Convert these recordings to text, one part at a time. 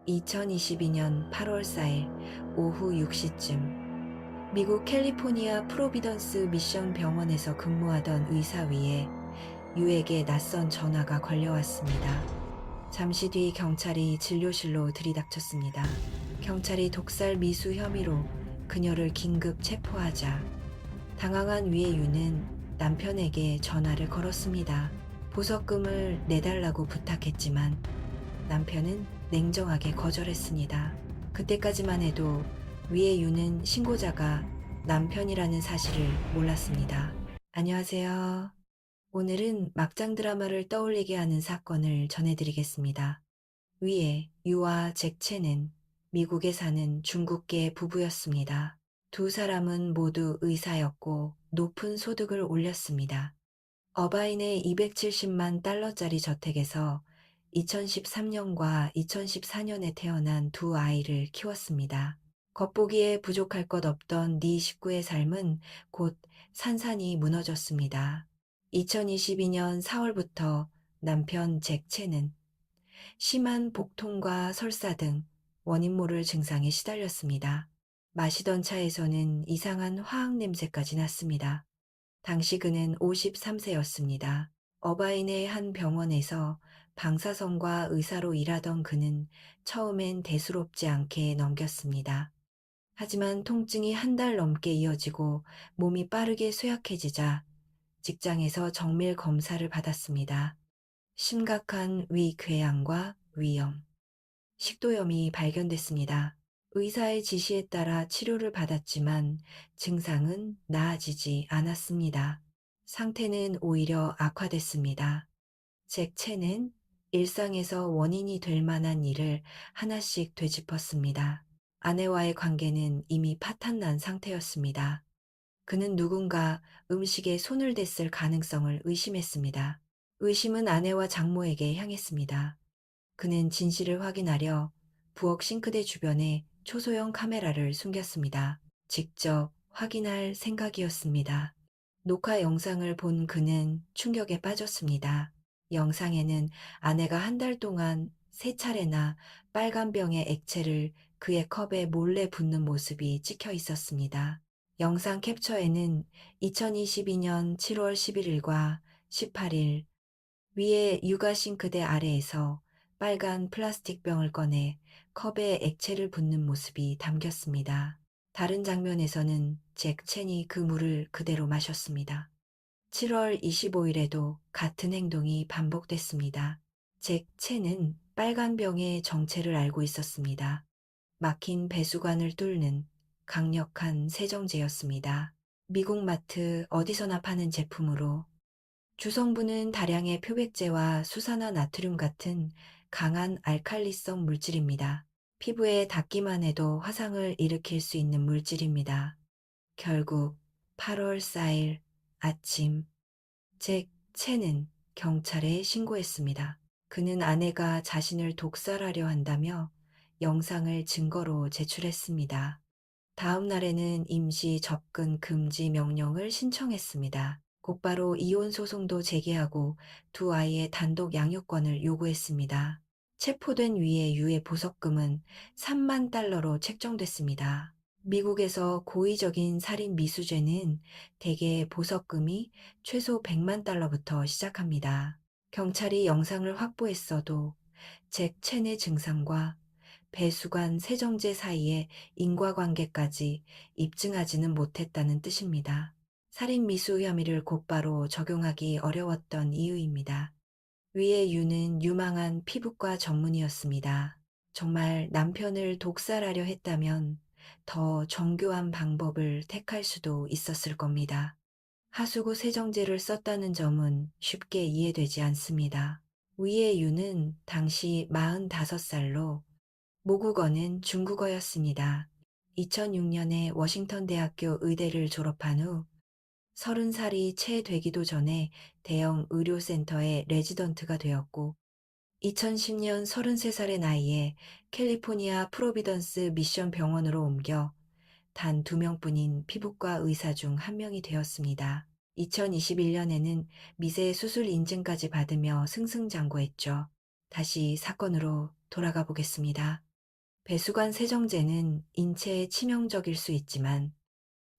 2022년 8월 4일 오후 6시쯤 미국 캘리포니아 프로비던스 미션 병원에서 근무하던 의사 위에 유에게 낯선 전화가 걸려왔습니다. 잠시 뒤 경찰이 진료실로 들이닥쳤습니다. 경찰이 독살 미수 혐의로 그녀를 긴급 체포하자 당황한 위의 유는 남편에게 전화를 걸었습니다. 보석금을 내달라고 부탁했지만 남편은 냉정하게 거절했습니다. 그때까지만 해도 위의 유는 신고자가 남편이라는 사실을 몰랐습니다. 안녕하세요. 오늘은 막장 드라마를 떠올리게 하는 사건을 전해드리겠습니다. 위의 유와 잭 첸은 미국에 사는 중국계 부부였습니다. 두 사람은 모두 의사였고 높은 소득을 올렸습니다. 어바인의 270만 달러짜리 저택에서 2013년과 2014년에 태어난 두 아이를 키웠습니다. 겉보기에 부족할 것 없던 네 식구의 삶은 곧 산산이 무너졌습니다. 2022년 4월부터 남편 잭 첸은 심한 복통과 설사 등 원인 모를 증상에 시달렸습니다. 마시던 차에서는 이상한 화학 냄새까지 났습니다. 당시 그는 53세였습니다. 어바인의 한 병원에서 방사선과 의사로 일하던 그는 처음엔 대수롭지 않게 넘겼습니다. 하지만 통증이 한 달 넘게 이어지고 몸이 빠르게 쇠약해지자 직장에서 정밀 검사를 받았습니다. 심각한 위궤양과 위염, 식도염이 발견됐습니다. 의사의 지시에 따라 치료를 받았지만 증상은 나아지지 않았습니다. 상태는 오히려 악화됐습니다. 잭 첸은 일상에서 원인이 될 만한 일을 하나씩 되짚었습니다. 아내와의 관계는 이미 파탄난 상태였습니다. 그는 누군가 음식에 손을 댔을 가능성을 의심했습니다. 의심은 아내와 장모에게 향했습니다. 그는 진실을 확인하려 부엌 싱크대 주변에 초소형 카메라를 숨겼습니다. 직접 확인할 생각이었습니다. 녹화 영상을 본 그는 충격에 빠졌습니다. 영상에는 아내가 한 달 동안 세 차례나 빨간 병의 액체를 그의 컵에 몰래 붓는 모습이 찍혀 있었습니다. 영상 캡처에는 2022년 7월 11일과 18일 위에 육아 싱크대 아래에서 빨간 플라스틱 병을 꺼내 컵에 액체를 붓는 모습이 담겼습니다. 다른 장면에서는 잭 첸이 그 물을 그대로 마셨습니다. 7월 25일에도 같은 행동이 반복됐습니다. 잭 첸은 빨간 병의 정체를 알고 있었습니다. 막힌 배수관을 뚫는 강력한 세정제였습니다. 미국 마트 어디서나 파는 제품으로 주성분은 다량의 표백제와 수산화 나트륨 같은 강한 알칼리성 물질입니다. 피부에 닿기만 해도 화상을 일으킬 수 있는 물질입니다. 결국 8월 4일 아침 잭 첸은 경찰에 신고했습니다. 그는 아내가 자신을 독살하려 한다며 영상을 증거로 제출했습니다. 다음 날에는 임시 접근 금지 명령을 신청했습니다. 곧바로 이혼 소송도 제기하고 두 아이의 단독 양육권을 요구했습니다. 체포된 위의 유해 보석금은 3만 달러로 책정됐습니다. 미국에서 고의적인 살인 미수죄는 대개 보석금이 최소 100만 달러부터 시작합니다. 경찰이 영상을 확보했어도 잭 첸의 증상과 배수관 세정제 사이의 인과관계까지 입증하지는 못했다는 뜻입니다. 살인 미수 혐의를 곧바로 적용하기 어려웠던 이유입니다. 위의 유는 유망한 피부과 전문의였습니다. 정말 남편을 독살하려 했다면 더 정교한 방법을 택할 수도 있었을 겁니다. 하수구 세정제를 썼다는 점은 쉽게 이해되지 않습니다. 위의 유는 당시 45살로 모국어는 중국어였습니다. 2006년에 워싱턴 대학교 의대를 졸업한 후 30살이 채 되기도 전에 대형 의료센터의 레지던트가 되었고 2010년 33살의 나이에 캘리포니아 프로비던스 미션 병원으로 옮겨 단 2명뿐인 피부과 의사 중 한 명이 되었습니다. 2021년에는 미세 수술 인증까지 받으며 승승장구했죠. 다시 사건으로 돌아가 보겠습니다. 배수관 세정제는 인체에 치명적일 수 있지만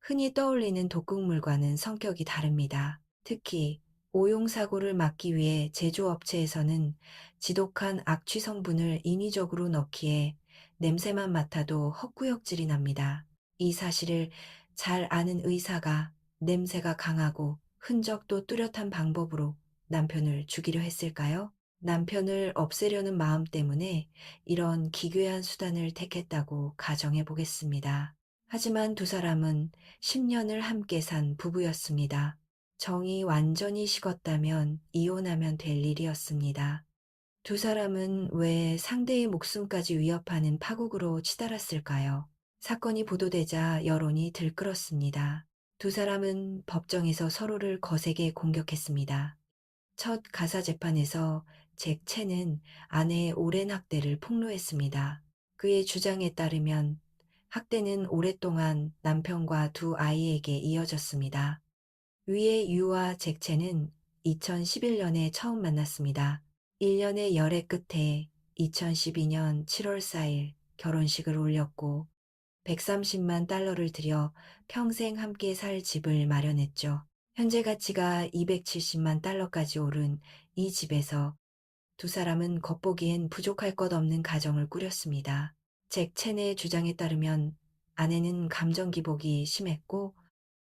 흔히 떠올리는 독극물과는 성격이 다릅니다. 특히 오용사고를 막기 위해 제조업체에서는 지독한 악취 성분을 인위적으로 넣기에 냄새만 맡아도 헛구역질이 납니다. 이 사실을 잘 아는 의사가 냄새가 강하고 흔적도 뚜렷한 방법으로 남편을 죽이려 했을까요? 남편을 없애려는 마음 때문에 이런 기괴한 수단을 택했다고 가정해 보겠습니다. 하지만 두 사람은 10년을 함께 산 부부였습니다. 정이 완전히 식었다면 이혼하면 될 일이었습니다. 두 사람은 왜 상대의 목숨까지 위협하는 파국으로 치달았을까요? 사건이 보도되자 여론이 들끓었습니다. 두 사람은 법정에서 서로를 거세게 공격했습니다. 첫 가사 재판에서 잭 첸은 아내의 오랜 학대를 폭로했습니다. 그의 주장에 따르면 학대는 오랫동안 남편과 두 아이에게 이어졌습니다. 위의 유와 잭 첸은 2011년에 처음 만났습니다. 1년의 열애 끝에 2012년 7월 4일 결혼식을 올렸고 130만 달러를 들여 평생 함께 살 집을 마련했죠. 현재 가치가 270만 달러까지 오른 이 집에서 두 사람은 겉보기엔 부족할 것 없는 가정을 꾸렸습니다. 잭 첸의 주장에 따르면 아내는 감정 기복이 심했고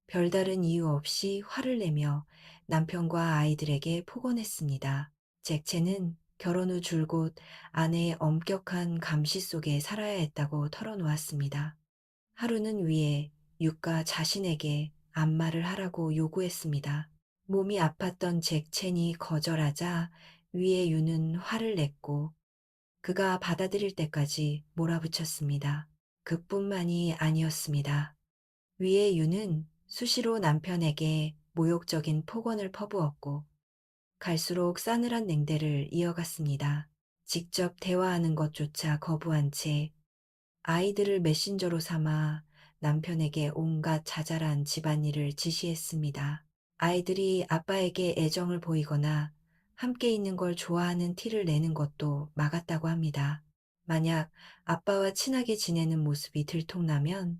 별다른 이유 없이 화를 내며 남편과 아이들에게 폭언했습니다. 잭 첸은 결혼 후 줄곧 아내의 엄격한 감시 속에 살아야 했다고 털어놓았습니다. 하루는 위에 유가 자신에게 안마를 하라고 요구했습니다. 몸이 아팠던 잭 첸이 거절하자 위에 유는 화를 냈고 그가 받아들일 때까지 몰아붙였습니다. 그뿐만이 아니었습니다. 위에 유는 수시로 남편에게 모욕적인 폭언을 퍼부었고 갈수록 싸늘한 냉대를 이어갔습니다. 직접 대화하는 것조차 거부한 채 아이들을 메신저로 삼아 남편에게 온갖 자잘한 집안일을 지시했습니다. 아이들이 아빠에게 애정을 보이거나 함께 있는 걸 좋아하는 티를 내는 것도 막았다고 합니다. 만약 아빠와 친하게 지내는 모습이 들통나면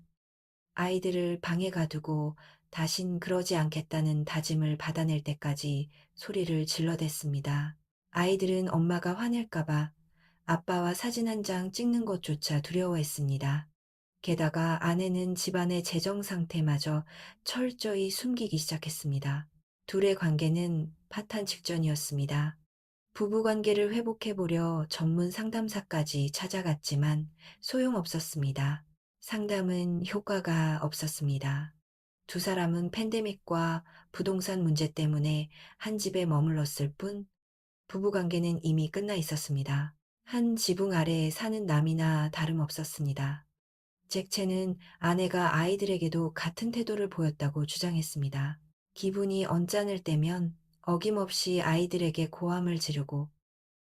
아이들을 방에 가두고 다신 그러지 않겠다는 다짐을 받아낼 때까지 소리를 질러댔습니다. 아이들은 엄마가 화낼까봐 아빠와 사진 한 장 찍는 것조차 두려워했습니다. 게다가 아내는 집안의 재정 상태마저 철저히 숨기기 시작했습니다. 둘의 관계는 파탄 직전이었습니다. 부부 관계를 회복해보려 전문 상담사까지 찾아갔지만 소용없었습니다. 상담은 효과가 없었습니다. 두 사람은 팬데믹과 부동산 문제 때문에 한 집에 머물렀을 뿐 부부 관계는 이미 끝나 있었습니다. 한 지붕 아래에 사는 남이나 다름없었습니다. 잭 첸은 아내가 아이들에게도 같은 태도를 보였다고 주장했습니다. 기분이 언짢을 때면 어김없이 아이들에게 고함을 지르고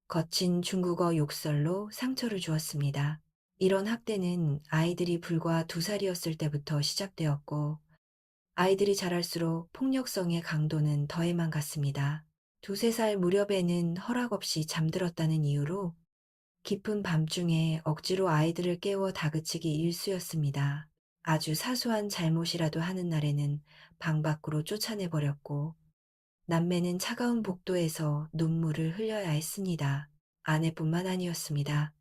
거친 중국어 욕설로 상처를 주었습니다. 이런 학대는 아이들이 불과 2살이었을 때부터 시작되었고 아이들이 자랄수록 폭력성의 강도는 더해만 갔습니다. 2~3살 무렵에는 허락 없이 잠들었다는 이유로 깊은 밤중에 억지로 아이들을 깨워 다그치기 일쑤였습니다. 아주 사소한 잘못이라도 하는 날에는 방 밖으로 쫓아내버렸고 남매는 차가운 복도에서 눈물을 흘려야 했습니다. 아내뿐만 아니었습니다.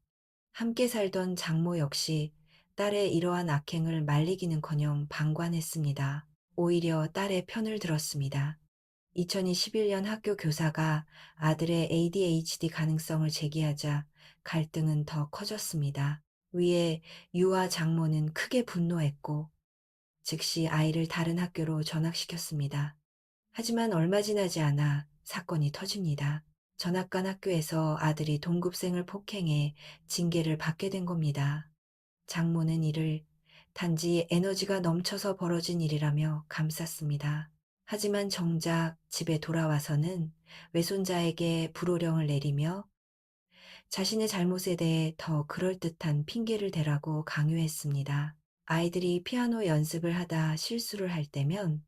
함께 살던 장모 역시 딸의 이러한 악행을 말리기는커녕 방관했습니다. 오히려 딸의 편을 들었습니다. 2021년 학교 교사가 아들의 ADHD 가능성을 제기하자 갈등은 더 커졌습니다. 위에 유아 장모는 크게 분노했고 즉시 아이를 다른 학교로 전학시켰습니다. 하지만 얼마 지나지 않아 사건이 터집니다. 전학간 학교에서 아들이 동급생을 폭행해 징계를 받게 된 겁니다. 장모는 이를 단지 에너지가 넘쳐서 벌어진 일이라며 감쌌습니다. 하지만 정작 집에 돌아와서는 외손자에게 불호령을 내리며 자신의 잘못에 대해 더 그럴듯한 핑계를 대라고 강요했습니다. 아이들이 피아노 연습을 하다 실수를 할 때면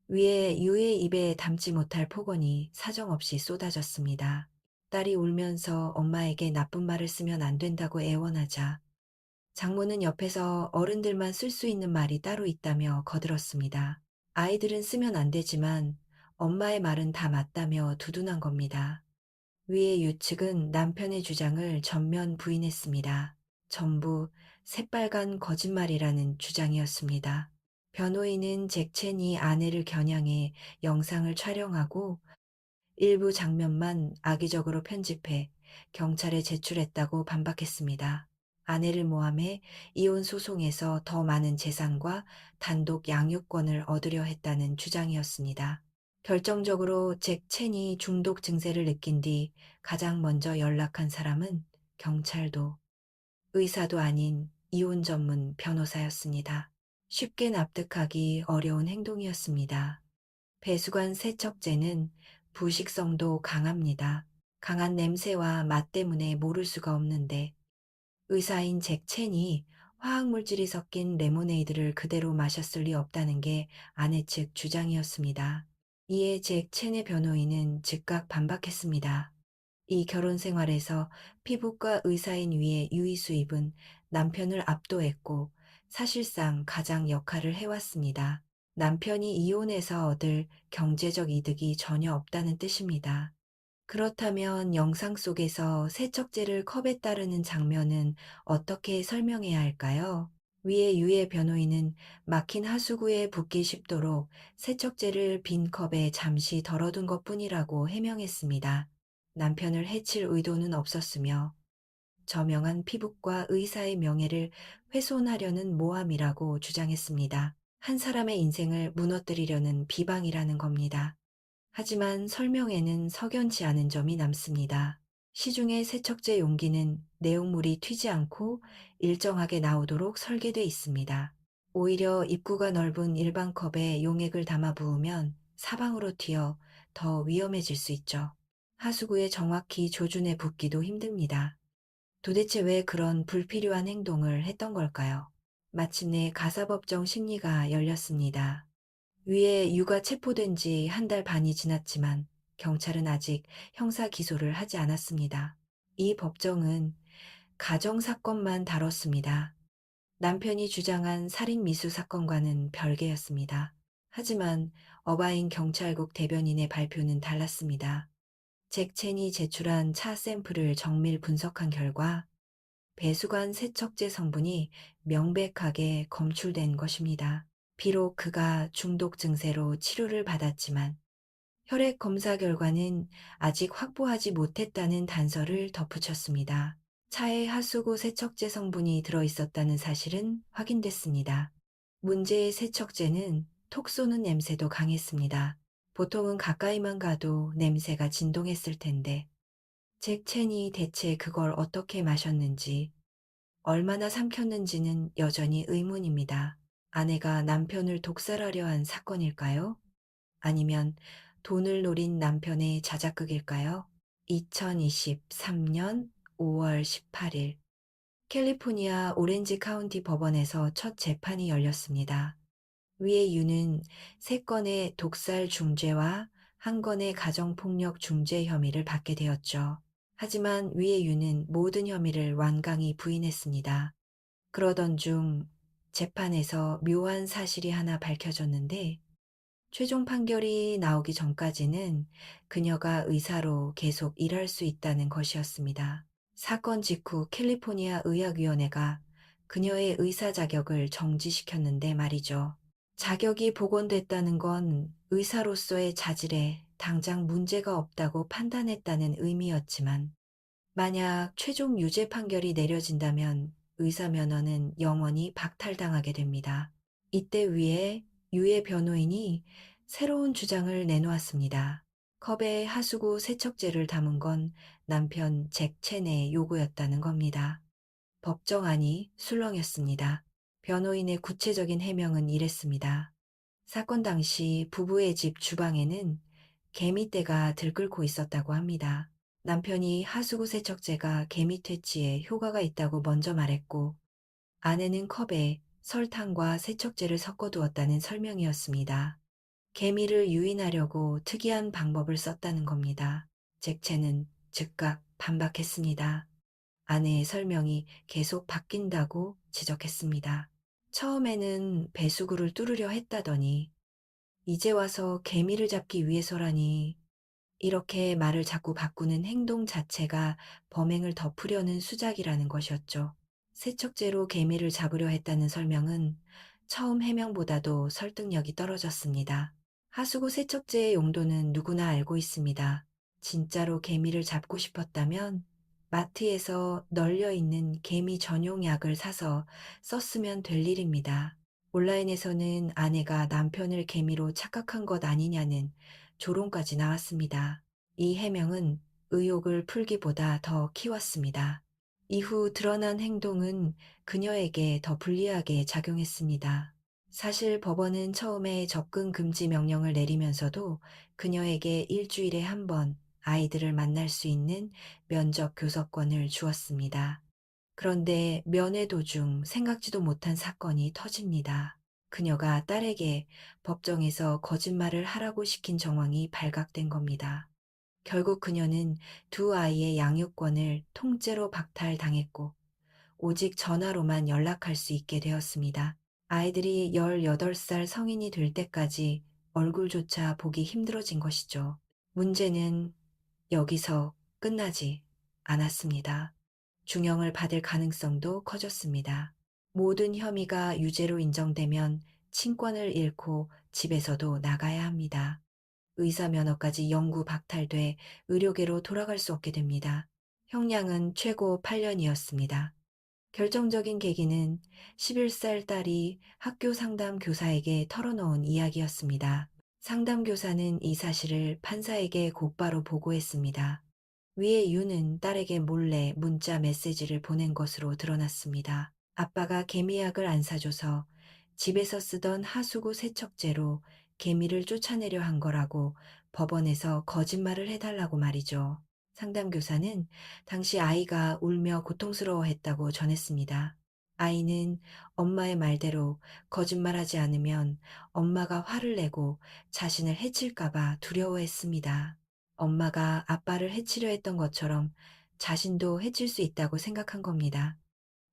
위에 유의 입에 담지 못할 폭언이 사정없이 쏟아졌습니다. 딸이 울면서 엄마에게 나쁜 말을 쓰면 안 된다고 애원하자 장모는 옆에서 어른들만 쓸 수 있는 말이 따로 있다며 거들었습니다. 아이들은 쓰면 안 되지만 엄마의 말은 다 맞다며 두둔한 겁니다. 위의 유측은 남편의 주장을 전면 부인했습니다. 전부 새빨간 거짓말이라는 주장이었습니다. 변호인은 잭 첸이 아내를 겨냥해 영상을 촬영하고 일부 장면만 악의적으로 편집해 경찰에 제출했다고 반박했습니다. 아내를 모함해 이혼 소송에서 더 많은 재산과 단독 양육권을 얻으려 했다는 주장이었습니다. 결정적으로 잭 첸이 중독 증세를 느낀 뒤 가장 먼저 연락한 사람은 경찰도 의사도 아닌 이혼 전문 변호사였습니다. 쉽게 납득하기 어려운 행동이었습니다. 배수관 세척제는 부식성도 강합니다. 강한 냄새와 맛 때문에 모를 수가 없는데 의사인 잭 첸이 화학물질이 섞인 레모네이드를 그대로 마셨을 리 없다는 게 아내 측 주장이었습니다. 이에 잭 첸의 변호인은 즉각 반박했습니다. 이 결혼 생활에서 피부과 의사인 위의 유의 수입은 남편을 압도했고 사실상 가장 역할을 해왔습니다. 남편이 이혼해서 얻을 경제적 이득이 전혀 없다는 뜻입니다. 그렇다면 영상 속에서 세척제를 컵에 따르는 장면은 어떻게 설명해야 할까요? 위에 유해 변호인은 막힌 하수구에 붓기 쉽도록 세척제를 빈 컵에 잠시 덜어둔 것뿐이라고 해명했습니다. 남편을 해칠 의도는 없었으며 저명한 피부과 의사의 명예를 훼손하려는 모함이라고 주장했습니다. 한 사람의 인생을 무너뜨리려는 비방이라는 겁니다. 하지만 설명에는 석연치 않은 점이 남습니다. 시중의 세척제 용기는 내용물이 튀지 않고 일정하게 나오도록 설계돼 있습니다. 오히려 입구가 넓은 일반 컵에 용액을 담아 부으면 사방으로 튀어 더 위험해질 수 있죠. 하수구에 정확히 조준해 붓기도 힘듭니다. 도대체 왜 그런 불필요한 행동을 했던 걸까요? 마침내 가사법정 심리가 열렸습니다. 위에 유가 체포된 지 한 달 반이 지났지만 경찰은 아직 형사 기소를 하지 않았습니다. 이 법정은 가정사건만 다뤘습니다. 남편이 주장한 살인 미수 사건과는 별개였습니다. 하지만 어바인 경찰국 대변인의 발표는 달랐습니다. 잭 첸이 제출한 차 샘플을 정밀 분석한 결과 배수관 세척제 성분이 명백하게 검출된 것입니다. 비록 그가 중독 증세로 치료를 받았지만 혈액 검사 결과는 아직 확보하지 못했다는 단서를 덧붙였습니다. 차에 하수구 세척제 성분이 들어있었다는 사실은 확인됐습니다. 문제의 세척제는 톡 쏘는 냄새도 강했습니다. 보통은 가까이만 가도 냄새가 진동했을 텐데 잭 첸이 대체 그걸 어떻게 마셨는지 얼마나 삼켰는지는 여전히 의문입니다. 아내가 남편을 독살하려 한 사건일까요? 아니면 돈을 노린 남편의 자작극일까요? 2023년 5월 18일 캘리포니아 오렌지 카운티 법원에서 첫 재판이 열렸습니다. 위의 유는 3건의 독살 중죄와 1건의 가정폭력 중죄 혐의를 받게 되었죠. 하지만 위의 유는 모든 혐의를 완강히 부인했습니다. 그러던 중 재판에서 묘한 사실이 하나 밝혀졌는데 최종 판결이 나오기 전까지는 그녀가 의사로 계속 일할 수 있다는 것이었습니다. 사건 직후 캘리포니아 의학위원회가 그녀의 의사 자격을 정지시켰는데 말이죠. 자격이 복원됐다는 건 의사로서의 자질에 당장 문제가 없다고 판단했다는 의미였지만 만약 최종 유죄 판결이 내려진다면 의사 면허는 영원히 박탈당하게 됩니다. 이때 위에 유해 변호인이 새로운 주장을 내놓았습니다. 컵에 하수구 세척제를 담은 건 남편 잭 첸의 요구였다는 겁니다. 법정안이 술렁였습니다. 변호인의 구체적인 해명은 이랬습니다. 사건 당시 부부의 집 주방에는 개미떼가 들끓고 있었다고 합니다. 남편이 하수구 세척제가 개미 퇴치에 효과가 있다고 먼저 말했고 아내는 컵에 설탕과 세척제를 섞어두었다는 설명이었습니다. 개미를 유인하려고 특이한 방법을 썼다는 겁니다. 잭체는 즉각 반박했습니다. 아내의 설명이 계속 바뀐다고 지적했습니다. 처음에는 배수구를 뚫으려 했다더니 이제 와서 개미를 잡기 위해서라니, 이렇게 말을 자꾸 바꾸는 행동 자체가 범행을 덮으려는 수작이라는 것이었죠. 세척제로 개미를 잡으려 했다는 설명은 처음 해명보다도 설득력이 떨어졌습니다. 하수구 세척제의 용도는 누구나 알고 있습니다. 진짜로 개미를 잡고 싶었다면 마트에서 널려 있는 개미 전용 약을 사서 썼으면 될 일입니다. 온라인에서는 아내가 남편을 개미로 착각한 것 아니냐는 조롱까지 나왔습니다. 이 해명은 의혹을 풀기보다 더 키웠습니다. 이후 드러난 행동은 그녀에게 더 불리하게 작용했습니다. 사실 법원은 처음에 접근 금지 명령을 내리면서도 그녀에게 일주일에 한 번 아이들을 만날 수 있는 면접 교섭권을 주었습니다. 그런데 면회 도중 생각지도 못한 사건이 터집니다. 그녀가 딸에게 법정에서 거짓말을 하라고 시킨 정황이 발각된 겁니다. 결국 그녀는 두 아이의 양육권을 통째로 박탈당했고 오직 전화로만 연락할 수 있게 되었습니다. 아이들이 18살 성인이 될 때까지 얼굴조차 보기 힘들어진 것이죠. 문제는 여기서 끝나지 않았습니다. 중형을 받을 가능성도 커졌습니다. 모든 혐의가 유죄로 인정되면 친권을 잃고 집에서도 나가야 합니다. 의사 면허까지 영구 박탈돼 의료계로 돌아갈 수 없게 됩니다. 형량은 최고 8년이었습니다. 결정적인 계기는 11살 딸이 학교 상담 교사에게 털어놓은 이야기였습니다. 상담 교사는 이 사실을 판사에게 곧바로 보고했습니다. 위의 유는 딸에게 몰래 문자 메시지를 보낸 것으로 드러났습니다. 아빠가 개미약을 안 사줘서 집에서 쓰던 하수구 세척제로 개미를 쫓아내려 한 거라고 법원에서 거짓말을 해달라고 말이죠. 상담교사는 당시 아이가 울며 고통스러워했다고 전했습니다. 아이는 엄마의 말대로 거짓말하지 않으면 엄마가 화를 내고 자신을 해칠까봐 두려워했습니다. 엄마가 아빠를 해치려 했던 것처럼 자신도 해칠 수 있다고 생각한 겁니다.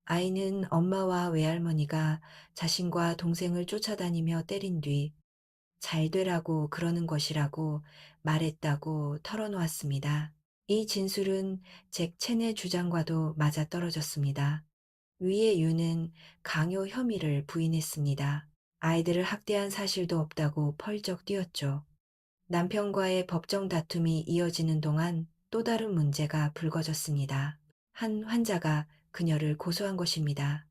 아이는 엄마와 외할머니가 자신과 동생을 쫓아다니며 때린 뒤 잘 되라고 그러는 것이라고 말했다고 털어놓았습니다. 이 진술은 잭 첸의 주장과도 맞아떨어졌습니다. 위의 유는 강요 혐의를 부인했습니다. 아이들을 학대한 사실도 없다고 펄쩍 뛰었죠. 남편과의 법정 다툼이 이어지는 동안 또 다른 문제가 불거졌습니다. 한 환자가 그녀를 고소한 것입니다.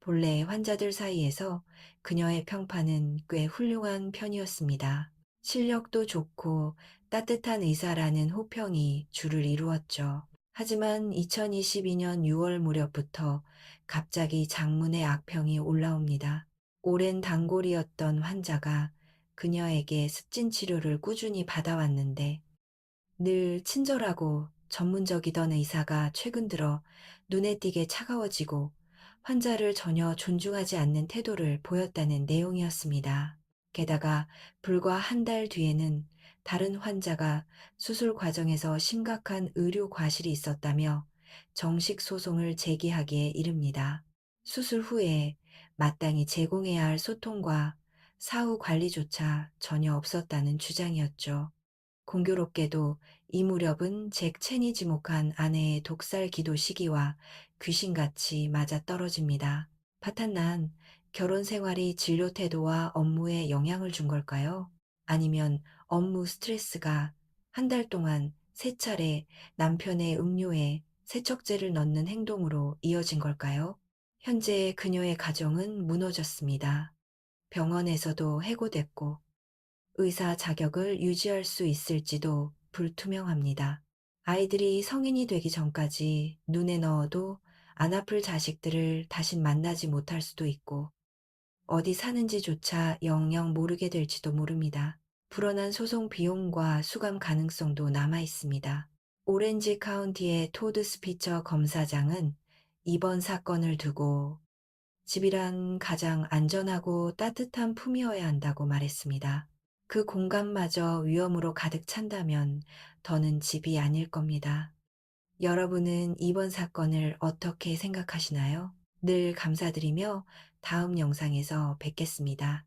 본래 환자들 사이에서 그녀의 평판은 꽤 훌륭한 편이었습니다. 실력도 좋고 따뜻한 의사라는 호평이 주를 이루었죠. 하지만 2022년 6월 무렵부터 갑자기 장문의 악평이 올라옵니다. 오랜 단골이었던 환자가 그녀에게 습진 치료를 꾸준히 받아왔는데 늘 친절하고 전문적이던 의사가 최근 들어 눈에 띄게 차가워지고 환자를 전혀 존중하지 않는 태도를 보였다는 내용이었습니다. 게다가 불과 한 달 뒤에는 다른 환자가 수술 과정에서 심각한 의료 과실이 있었다며 정식 소송을 제기하기에 이릅니다. 수술 후에 마땅히 제공해야 할 소통과 사후 관리조차 전혀 없었다는 주장이었죠. 공교롭게도 이 무렵은 잭 첸이 지목한 아내의 독살 기도 시기와 귀신같이 맞아떨어집니다. 파탄난 결혼 생활이 진료 태도와 업무에 영향을 준 걸까요? 아니면 업무 스트레스가 한 달 동안 세 차례 남편의 음료에 세척제를 넣는 행동으로 이어진 걸까요? 현재 그녀의 가정은 무너졌습니다. 병원에서도 해고됐고 의사 자격을 유지할 수 있을지도 불투명합니다. 아이들이 성인이 되기 전까지 눈에 넣어도 안 아플 자식들을 다신 만나지 못할 수도 있고 어디 사는지조차 영영 모르게 될지도 모릅니다. 불어난 소송 비용과 수감 가능성도 남아 있습니다. 오렌지 카운티의 토드 스피처 검사장은 이번 사건을 두고 집이란 가장 안전하고 따뜻한 품이어야 한다고 말했습니다. 그 공간마저 위험으로 가득 찬다면 더는 집이 아닐 겁니다. 여러분은 이번 사건을 어떻게 생각하시나요? 늘 감사드리며 다음 영상에서 뵙겠습니다.